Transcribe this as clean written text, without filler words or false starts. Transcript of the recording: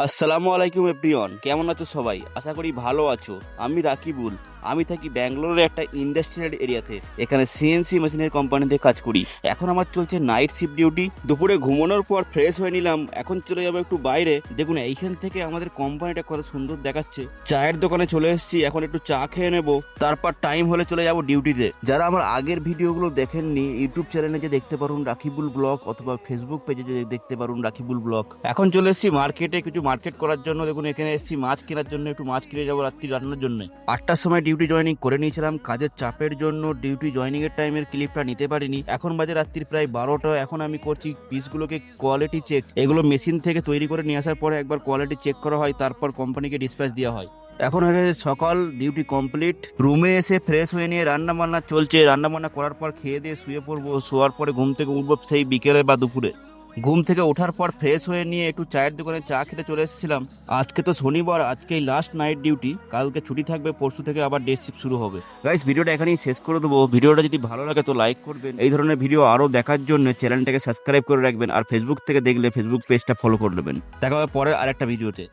আসসালামু আলাইকুম এভরিওয়ান, কেমন আছো সবাই? আশা করি ভালো আছো। আমি রাকিবুল। আমি থাকি ব্যাঙ্গালোরের একটা ইন্ডাস্ট্রিয়াল এরিয়াতে। এখানে সিএনসি মেশিনের কোম্পানিতে কাজ করি। এখন আমার চলছে নাইট শিফট ডিউটি। দুপুরে ঘুমানোর পর ফ্রেশ হয়ে নিলাম, এখন চলে যাবো একটু বাইরে। দেখুন এইখান থেকে আমাদের কোম্পানিটা কত সুন্দর দেখাচ্ছে। চায়ের দোকানে চলে এসেছি, এখন একটু চা খেয়ে নেবো, তারপর টাইম হলে চলে যাবো ডিউটিতে। যারা আমার আগের ভিডিওগুলো দেখেননি, ইউটিউব চ্যানেলে যে দেখতে পারুন রাকিবুল ব্লগ, অথবা ফেসবুক পেজে যে দেখতে পারুন রাকিবুল ব্লগ। এখন চলে এসেছি মার্কেটে কিছু মার্কেট করার জন্য। দেখুন এখানে এসেছি মাছ কেনার জন্য, একটু মাছ কিনে যাবো রাত্রি রান্নার জন্য। 8টার সময় ডিউটি জয়েনিং করে নিয়েছিলাম, কাজের চাপের জন্য ডিউটি জয়েনিং এর টাইমের ক্লিপটা নিতে পারিনি। এখন বাজে রাত্রির প্রায় 12টা। এখন আমি করছি পিসগুলোকে কোয়ালিটি চেক। এগুলো মেশিন থেকে তৈরি করে নিয়ে আসার পরে একবার কোয়ালিটি চেক করা হয়, তারপর কোম্পানিকে ডিসপ্যাচ দেওয়া হয়। এখন হয়ে গেছে সকাল, ডিউটি কমপ্লিট। রুমে এসে ফ্রেশ হয়ে নিয়ে রান্না বান্না চলছে। রান্না বান্না করার পর খেয়ে দিয়ে শুয়ে পড়বো। শোয়ার পরে ঘুম থেকে উঠবো সেই বিকেলে বা দুপুরে। ঘুম থেকে ওঠার পর ফ্রেশ হয়ে নিয়ে একটু চায়ের দোকানে চা খেতে চলে এসেছিলাম। আজকে তো শনিবার, আজকেই লাস্ট নাইট ডিউটি। কালকে ছুটি থাকবে, পরশু থেকে আবার ডে শিফট শুরু হবে। গাইস, ভিডিওটা এখানেই শেষ করে দেবো। ভিডিওটা যদি ভালো লাগে তো লাইক করবেন। এই ধরনের ভিডিও আরও দেখার জন্য চ্যানেলটাকে সাবস্ক্রাইব করে রাখবেন। আর ফেসবুক থেকে দেখলে ফেসবুক পেজটা ফলো করে নেবেন। দেখা হবে পরের আরেকটা ভিডিওতে।